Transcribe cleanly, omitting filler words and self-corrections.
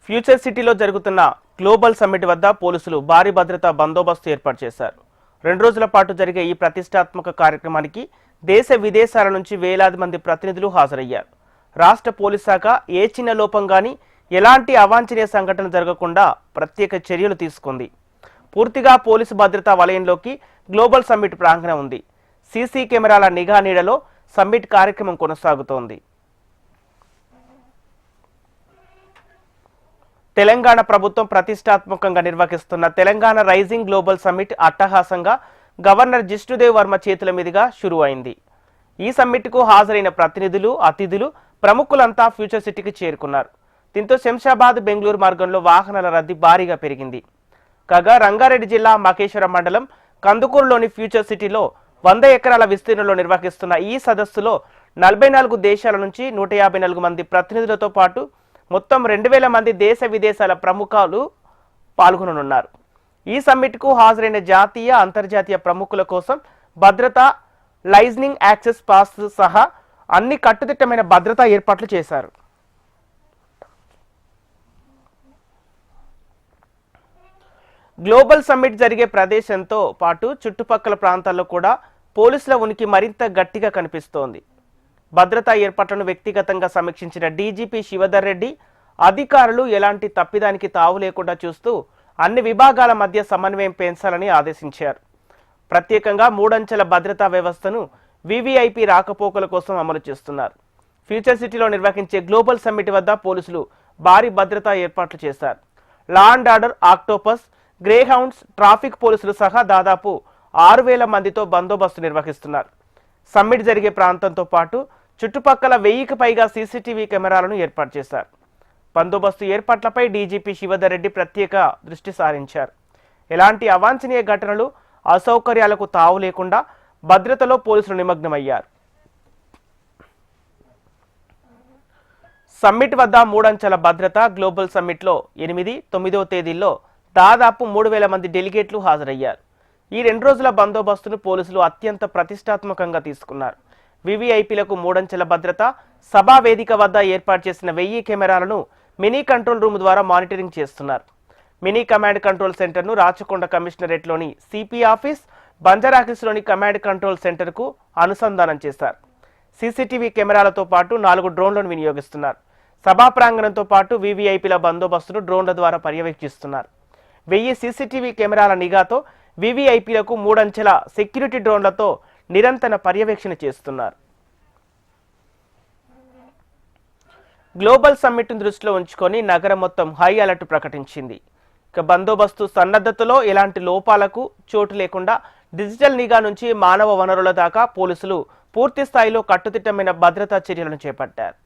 Future సిటీలో జరుగుతున్న global summit వద్ద పోలీసులు భారీ భద్రతా బందోబస్తు ఏర్పాటు చేశారు. 2 రోజుల పాటు జరిగే ఈ ప్రతిష్టాత్మక కార్యక్రమానికి దేశ విదేశాల నుంచి వేలాది మంది ప్రతినిధులు హాజరయ్యారు. రాష్ట్ర పోలీస్ శాఖ ఏ చిన్న లోపం గాని ఎలాంటి అవాంఛనీయ సంఘటనలు జరగకుండా ప్రత్యేక చర్యలు తీసుకుంది. పూర్తిగా పోలీసు భద్రతా వలయంలోకి గ్లోబల్ సమ్మిట్ ప్రాంగణం ఉంది. సీసీ కెమెరాల నిఘా నీడలో సమ్మిట్ కార్యక్రమం కొనసాగుతోంది. తెలంగాణ ప్రభుత్వం ప్రతిష్టాత్మకంగా నిర్వహిస్తున్న తెలంగాణ రైజింగ్ గ్లోబల్ సమ్మిట్ అట్టహాసంగా గవర్నర్ జిష్ణుదేవ్ వర్మ చేతుల మీదుగా షురూ అయింది. ఈ సమ్మిట్కు హాజరైన ప్రతినిధులు, అతిథులు, ప్రముఖులంతా ఫ్యూచర్ సిటీకి చేరుకున్నారు. దీంతో శంషాబాద్ బెంగళూరు మార్గంలో వాహనాల రద్దీ భారీగా పెరిగింది. కాగా రంగారెడ్డి జిల్లా మకేశ్వరం మండలం కందుకూరులోని ఫ్యూచర్ సిటీలో 100 ఎకరాల విస్తీర్ణంలో నిర్వహిస్తున్న ఈ సదస్సులో 44 దేశాల నుంచి 154 మంది ప్రతినిధులతో పాటు మొత్తం 2000 మంది దేశ విదేశాల ప్రముఖులు పాల్గొననున్నారు. ఈ సమ్మిట్కు హాజరైన జాతీయ, అంతర్జాతీయ ప్రముఖుల కోసం భద్రత, లైజనింగ్ యాక్సెస్ పాస్ సహా అన్ని కట్టుదిట్టమైన భద్రతా ఏర్పాట్లు చేశారు. గ్లోబల్ సమ్మిట్ జరిగే ప్రదేశంతో పాటు చుట్టుపక్కల ప్రాంతాల్లో కూడా పోలీసుల ఉనికి మరింత గట్టిగా కనిపిస్తోంది. భద్రతా ఏర్పాట్లను వ్యక్తిగతంగా సమీక్షించిన డీజీపీ శివధర్ రెడ్డి అధికారులు ఎలాంటి తప్పిదానికి తావు లేకుండా చూస్తూ అన్ని విభాగాల మధ్య సమన్వయం పెంచాలని ఆదేశించారు. ప్రత్యేకంగా 3 అంచెల భద్రతా వ్యవస్థను వీవీఐపీ రాకపోకల కోసం అమలు చేస్తున్నారు. ఫ్యూచర్ సిటీలో నిర్వహించే గ్లోబల్ సమ్మిట్ వద్ద పోలీసులు భారీ భద్రతా ఏర్పాట్లు చేశారు. Law and order, octopus, grey hounds, traffic పోలీసులు సహా దాదాపు 6000 మందితో బందోబస్తు నిర్వహిస్తున్నారు. సమ్మిట్ జరిగే ప్రాంతంతో పాటు చుట్టుపక్కల 1000కి పైగా సీసీటీవీ కెమెరాలను ఏర్పాటు చేశారు. బందోబస్తు ఏర్పాట్లపై డీజీపీ శివధర్ రెడ్డి ప్రత్యేక దృష్టి సారించారు. ఎలాంటి అవాంఛనీయ ఘటనలు, అసౌకర్యాలకు తావు లేకుండా భద్రతలో పోలీసులు నిమగ్నమయ్యారు. సమ్మిట్ వద్ద 3 అంచెల భద్రత. గ్లోబల్ సమ్మిట్లో 8, 9వ తేదీల్లో దాదాపు 3000 మంది డెలిగేట్లు హాజరయ్యారు. ఈ 2 రోజుల బందోబస్తును పోలీసులు అత్యంత ప్రతిష్టాత్మకంగా తీసుకున్నారు. వీవీఐపీలకు 3 అంచెల భద్రత, సభా వేదిక వద్ద ఏర్పాటు చేసిన 1000 కెమెరాలను మినీ కంట్రోల్ రూమ్ ద్వారా మానిటరింగ్ చేస్తున్నారు. మినీ కమాండ్ కంట్రోల్ సెంటర్ను రాచకొండ కమిషనరేట్లోని సిపి ఆఫీస్, బంజారాహిల్స్లోని కమాండ్ కంట్రోల్ సెంటర్కు అనుసంధానం చేశారు. సీసీటీవీ కెమెరాలతో పాటు 4 డ్రోన్లను వినియోగిస్తున్నారు. సభా ప్రాంగణంతో పాటు వీవీఐపీల బందోబస్తును డ్రోన్ల ద్వారా పర్యవేక్షిస్తున్నారు. 1000 సీసీటీవీ కెమెరాల నిఘాతో వీవీఐపీలకు 3 అంచెల సెక్యూరిటీ డ్రోన్లతో నిరంతర పర్యవేక్షణ చేస్తున్నారు. గ్లోబల్ సమ్మిట్ను దృష్టిలో ఉంచుకొని నగరం మొత్తం హై అలర్ట్ ప్రకటించింది. ఇక బందోబస్తు సన్నద్ధతలో ఎలాంటి లోపాలకు చోటు లేకుండా డిజిటల్ నిఘా నుంచి మానవ వనరుల దాకా పోలీసులు పూర్తి స్థాయిలో కట్టుదిట్టమైన భద్రతా చర్యలను చేపట్టారు.